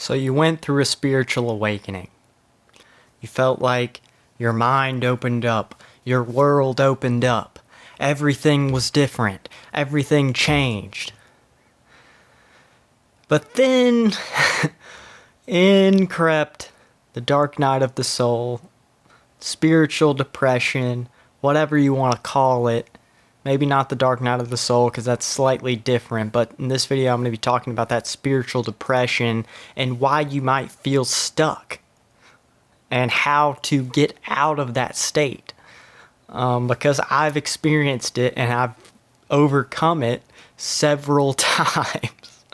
So you went through a spiritual awakening. You felt like your mind opened up, your world opened up. Everything was different. Everything changed. But then in crept the dark night of the soul, spiritual depression, whatever you want to call it. Maybe not the dark night of the soul because that's slightly different, but in this video I'm going to be talking about that spiritual depression and why you might feel stuck and how to get out of that state. Because I've experienced it and I've overcome it several times.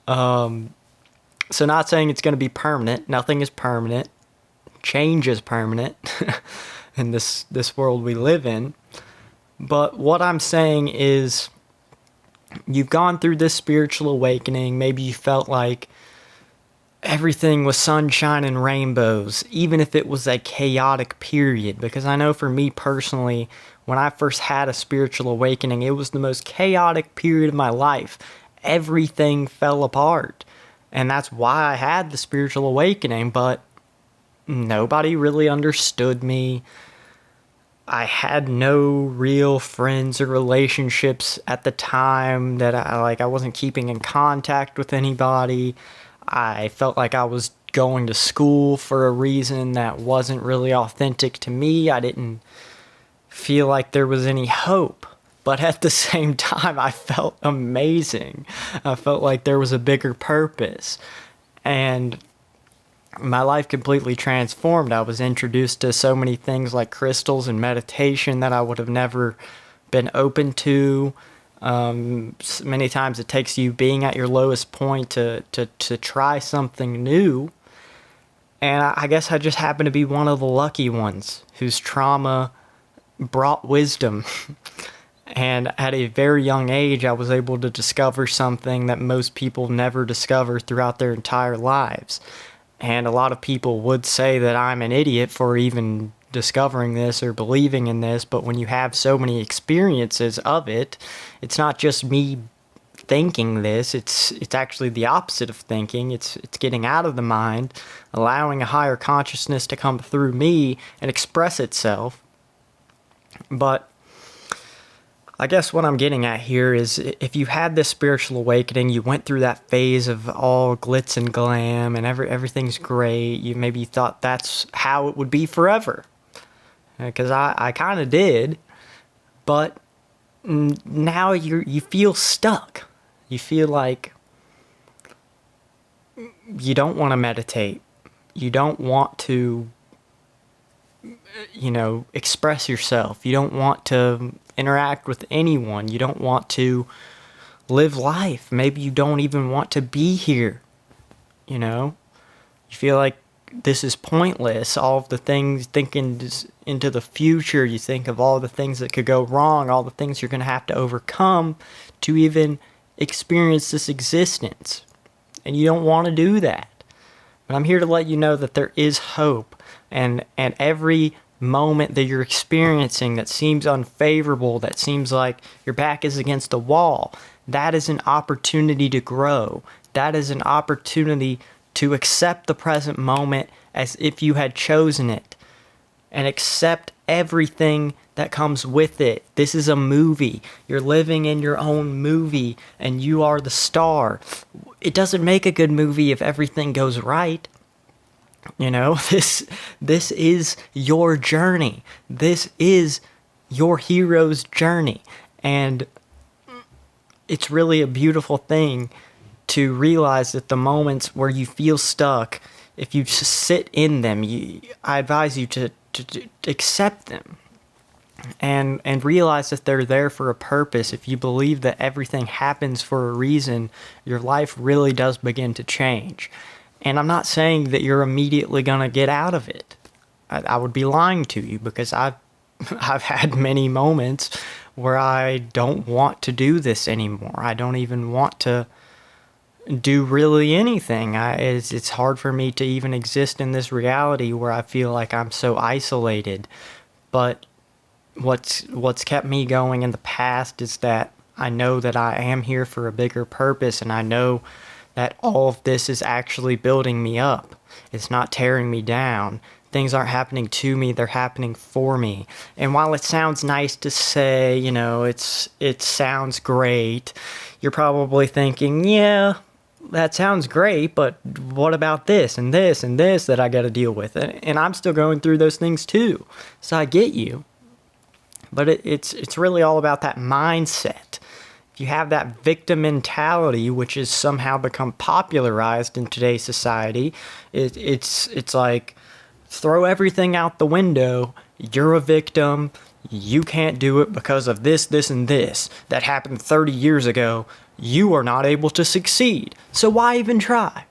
So not saying it's going to be permanent. Nothing is permanent. Change is permanent in this world we live in. But what I'm saying is you've gone through this spiritual awakening. Maybe you felt like everything was sunshine and rainbows, even if it was a chaotic period. Because I know for me personally, when I first had a spiritual awakening, it was the most chaotic period of my life. Everything fell apart. And that's why I had the spiritual awakening, but nobody really understood me. I had no real friends or relationships at the time that I wasn't keeping in contact with anybody. I felt like I was going to school for a reason that wasn't really authentic to me. I didn't feel like there was any hope. But at the same time, I felt amazing. I felt like there was a bigger purpose. And my life completely transformed. I was introduced to so many things like crystals and meditation that I would have never been open to. Many times it takes you being at your lowest point to try something new. And I guess I just happened to be one of the lucky ones whose trauma brought wisdom. And at a very young age, I was able to discover something that most people never discover throughout their entire lives. And a lot of people would say that I'm an idiot for even discovering this or believing in this, but when you have so many experiences of it, it's not just me thinking this, it's actually the opposite of thinking. It's getting out of the mind, allowing a higher consciousness to come through me and express itself. But I guess what I'm getting at here is if you had this spiritual awakening, you went through that phase of all glitz and glam and everything's great. Maybe you thought that's how it would be forever. Because I kind of did. But now you feel stuck. You feel like you don't want to meditate. You don't want to, express yourself. You don't want to interact with anyone. You don't want to live life. Maybe you don't even want to be here. You feel like this is pointless. All of the things, thinking into the future, you think of all the things that could go wrong, all the things you're going to have to overcome to even experience this existence. And you don't want to do that. But I'm here to let you know that there is hope. And every moment that you're experiencing that seems unfavorable, that seems like your back is against the wall, that is an opportunity to grow. That is an opportunity to accept the present moment as if you had chosen it and accept everything that comes with it. This is a movie. You're living in your own movie and you are the star. It doesn't make a good movie if everything goes right. This is your journey. This is your hero's journey. And it's really a beautiful thing to realize that the moments where you feel stuck, if you just sit in them, I advise you to accept them and realize that they're there for a purpose. If you believe that everything happens for a reason, your life really does begin to change. And I'm not saying that you're immediately going to get out of it. I would be lying to you because I've had many moments where I don't want to do this anymore. I don't even want to do really anything. It's hard for me to even exist in this reality where I feel like I'm so isolated. But what's kept me going in the past is that I know that I am here for a bigger purpose, and I know that all of this is actually building me up. It's not tearing me down. Things aren't happening to me, they're happening for me. And while it sounds nice to say, it sounds great, you're probably thinking, yeah, that sounds great, but what about this and this and this that I got to deal with? And I'm still going through those things too. So I get you. But it's really all about that mindset. If you have that victim mentality, which has somehow become popularized in today's society, it's like, throw everything out the window. You're a victim. You can't do it because of this, this, and this that happened 30 years ago. You are not able to succeed. So why even try?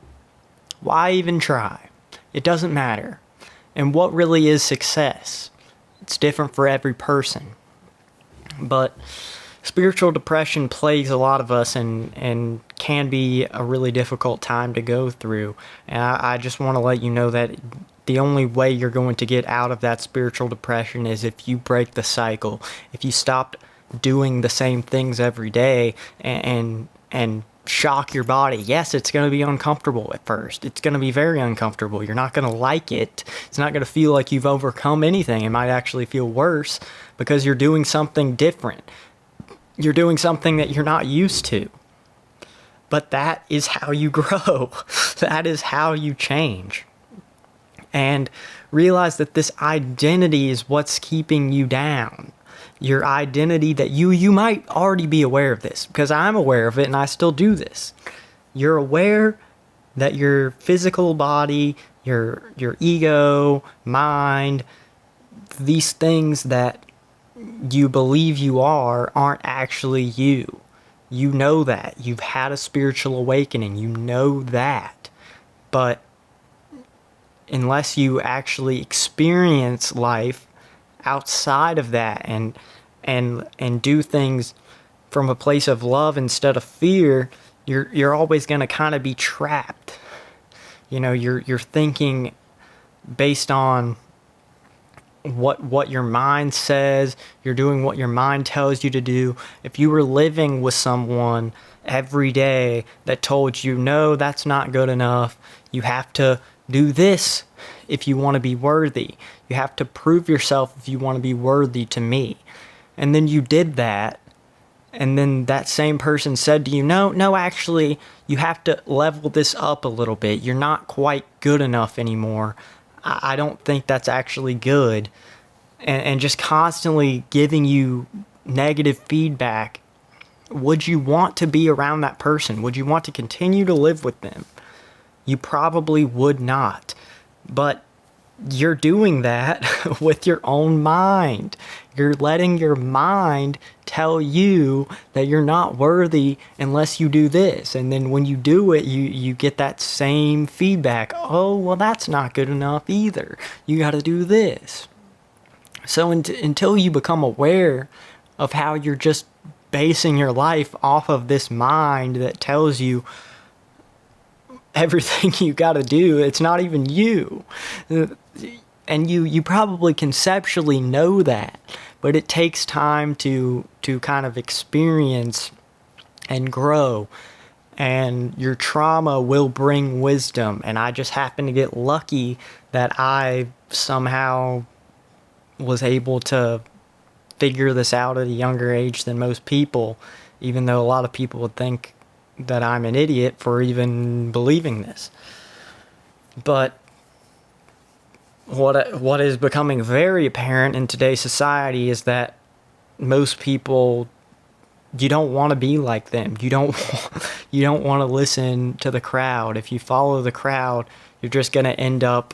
Why even try? It doesn't matter. And what really is success? It's different for every person. But spiritual depression plagues a lot of us and can be a really difficult time to go through. And I just want to let you know that the only way you're going to get out of that spiritual depression is if you break the cycle. If you stop doing the same things every day and shock your body. Yes, it's going to be uncomfortable at first. It's going to be very uncomfortable. You're not going to like it. It's not going to feel like you've overcome anything. It might actually feel worse because you're doing something different. You're doing something that you're not used to. But that is how you grow. That is how you change. And realize that this identity is what's keeping you down. Your identity that you might already be aware of this, because I'm aware of it and I still do this. You're aware that your physical body, your ego, mind, these things that you believe you aren't actually you. You know that. You've had a spiritual awakening. You know that. But unless you actually experience life outside of that and do things from a place of love instead of fear, you're always going to kind of be trapped. You're thinking based on what your mind says. You're doing what your mind tells you to do. If you were living with someone every day that told you, no, that's not good enough, you have to do this if you want to be worthy. You have to prove yourself if you want to be worthy to me. And then you did that. And then that same person said to you, no, actually, you have to level this up a little bit. You're not quite good enough anymore. I don't think that's actually good. And just constantly giving you negative feedback. Would you want to be around that person? Would you want to continue to live with them? You probably would not. But you're doing that with your own mind. You're letting your mind tell you that you're not worthy unless you do this. And then when you do it, you get that same feedback. Oh, well, that's not good enough either. You got to do this. So until you become aware of how you're just basing your life off of this mind that tells you everything you got to do, it's not even you. And you probably conceptually know that, but it takes time to kind of experience and grow. And your trauma will bring wisdom. And I just happen to get lucky that I somehow was able to figure this out at a younger age than most people, even though a lot of people would think that I'm an idiot for even believing this. But what is becoming very apparent in today's society is that most people, you don't want to be like them. You don't want to listen to the crowd. If you follow the crowd, you're just going to end up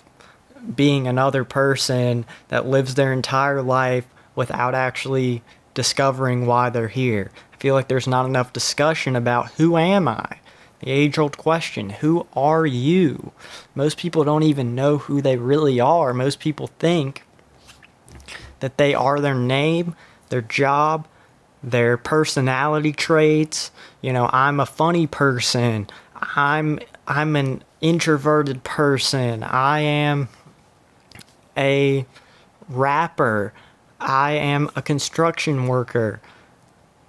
being another person that lives their entire life without actually discovering why they're here. I feel like there's not enough discussion about who am I? The age-old question, who are you? Most people don't even know who they really are. Most people think that they are their name, their job, their personality traits. I'm a funny person. I'm an introverted person. I am a rapper. I am a construction worker.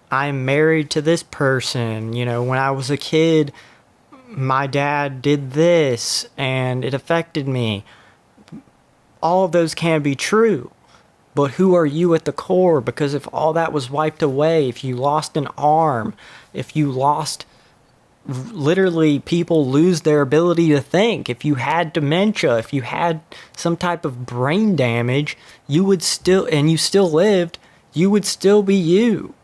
I'm married to this person. When I was a kid, my dad did this and it affected me. All of those can be true. But who are you at the core? Because if all that was wiped away, if you lost an arm, if you lost, literally people lose their ability to think. If you had dementia, if you had some type of brain damage, you would still, and you still lived, you would still be you.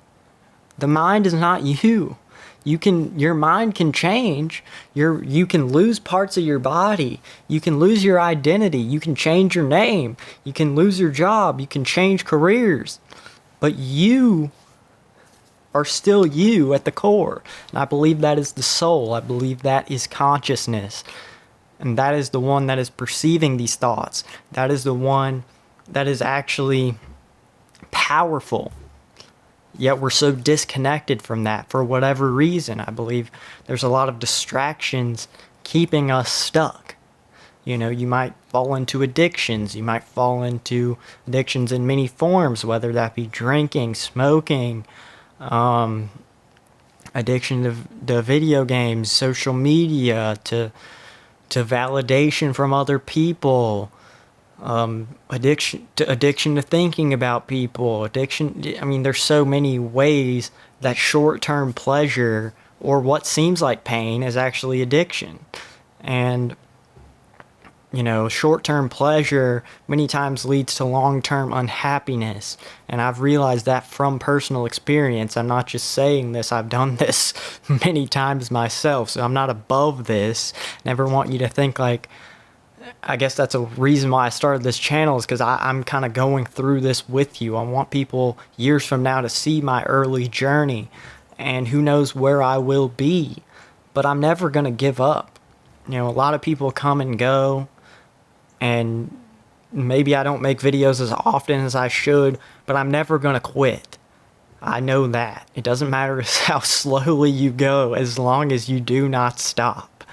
The mind is not you. Your mind can change. You can lose parts of your body. You can lose your identity. You can change your name. You can lose your job. You can change careers. But you are still you at the core. And I believe that is the soul. I believe that is consciousness. And that is the one that is perceiving these thoughts. That is the one that is actually powerful. Yet we're so disconnected from that for whatever reason. I believe there's a lot of distractions keeping us stuck. You know, you might fall into addictions. You might fall into addictions in many forms, whether that be drinking, smoking, addiction to video games, social media, to validation from other people, addiction to thinking about people, I mean, there's so many ways that short-term pleasure or what seems like pain is actually addiction. And you know, short-term pleasure many times leads to long-term unhappiness. And I've realized that from personal experience. I'm not just saying this, I've done this many times myself. So I'm not above this. Never want you to think like, I guess that's a reason why I started this channel, is because I'm kind of going through this with you. I want people years from now to see my early journey, and who knows where I will be. But I'm never going to give up. You know, a lot of people come and go, and maybe I don't make videos as often as I should, but I'm never going to quit. I know that. It doesn't matter how slowly you go, as long as you do not stop.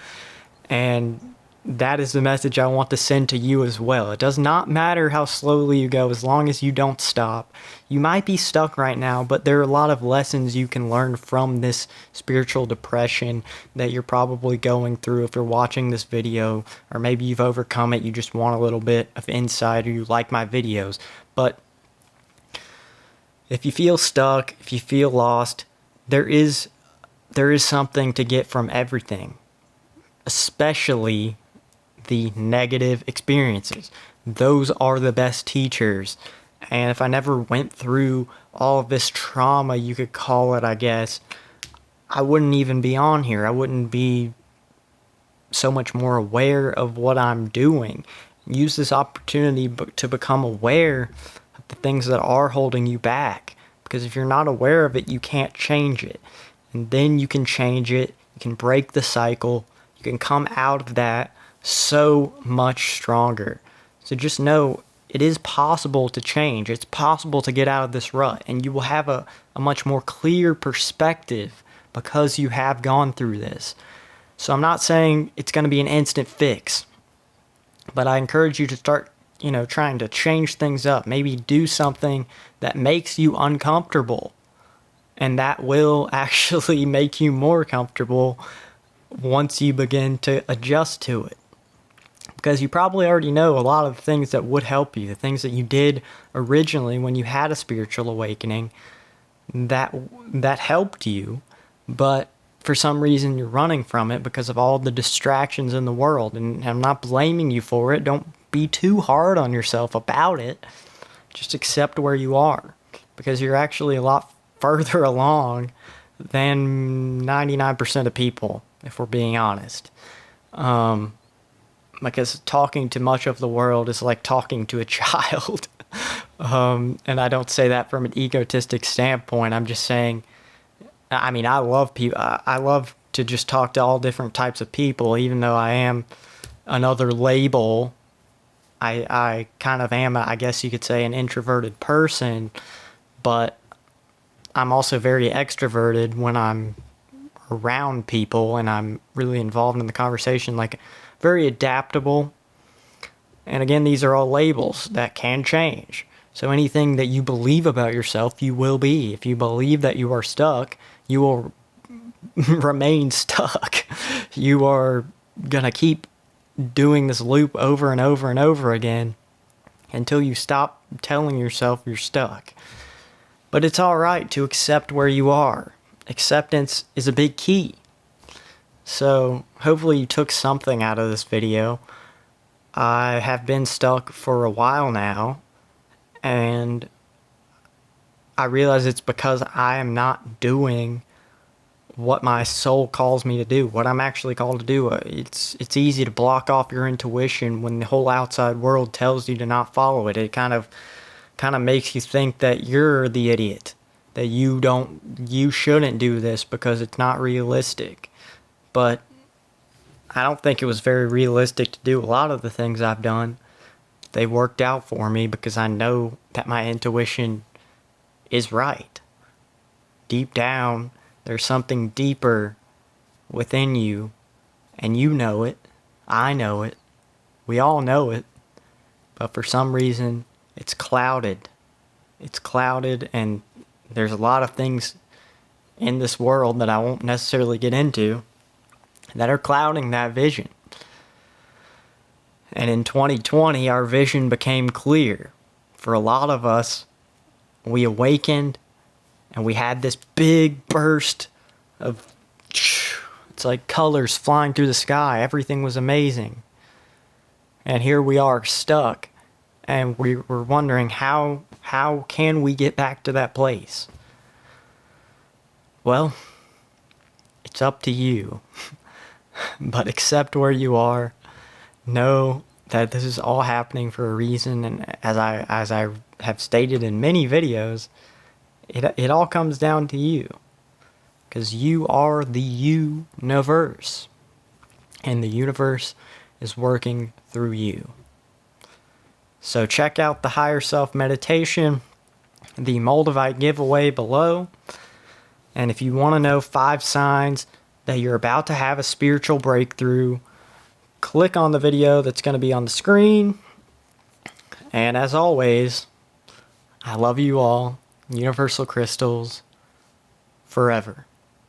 And that is the message I want to send to you as well. It does not matter how slowly you go, as long as you don't stop. You might be stuck right now, but there are a lot of lessons you can learn from this spiritual depression that you're probably going through if you're watching this video, or maybe you've overcome it, you just want a little bit of insight, or you like my videos. But if you feel stuck, if you feel lost, there is something to get from everything, especially the negative experiences. Those are the best teachers. And if I never went through all of this trauma, you could call it, I guess, I wouldn't even be on here. I wouldn't be so much more aware of what I'm doing. Use this opportunity to become aware of the things that are holding you back. Because if you're not aware of it, you can't change it. And then you can change it. You can break the cycle. You can come out of that so much stronger. So just know it is possible to change. It's possible to get out of this rut, and you will have a much more clear perspective because you have gone through this. So I'm not saying it's going to be an instant fix, but I encourage you to start, you know, trying to change things up. Maybe do something that makes you uncomfortable, and that will actually make you more comfortable once you begin to adjust to it. Because you probably already know a lot of the things that would help you, the things that you did originally when you had a spiritual awakening that helped you, but for some reason you're running from it because of all the distractions in the world. And I'm not blaming you for it. Don't be too hard on yourself about it. Just accept where you are, because you're actually a lot further along than 99% of people, if we're being honest. Because talking to much of the world is like talking to a child. And I don't say that from an egotistic standpoint. I'm just saying, I mean, I love people. I love to just talk to all different types of people, even though I am another label. I kind of am, I guess you could say, an introverted person, but I'm also very extroverted when I'm around people and I'm really involved in the conversation, like very adaptable. And again, these are all labels that can change. So anything that you believe about yourself, you will be. If you believe that you are stuck, you will remain stuck. You are gonna keep doing this loop over and over and over again until you stop telling yourself you're stuck. But it's alright to accept where you are. Acceptance is a big key. So hopefully you took something out of this video. I have been stuck for a while now, and I realize it's because I am not doing what my soul calls me to do, what I'm actually called to do. It's easy to block off your intuition when the whole outside world tells you to not follow it. It kind of makes you think that you're the idiot, that you shouldn't do this because it's not realistic. But I don't think it was very realistic to do a lot of the things I've done. They worked out for me because I know that my intuition is right. Deep down, there's something deeper within you, and you know it. I know it. We all know it. But for some reason, it's clouded. It's clouded, and there's a lot of things in this world that I won't necessarily get into that are clouding that vision. And in 2020, our vision became clear. For a lot of us, we awakened and we had this big burst of, it's like colors flying through the sky. Everything was amazing. And here we are stuck, and we were wondering how can we get back to that place? Well, it's up to you. But accept where you are. Know that this is all happening for a reason, and as I have stated in many videos, it all comes down to you, because you are the universe, and the universe is working through you. So check out the Higher Self meditation, the Moldavite giveaway below, and if you want to know 5 signs that you're about to have a spiritual breakthrough, click on the video that's going to be on the screen. And as always, I love you all. Universal crystals forever.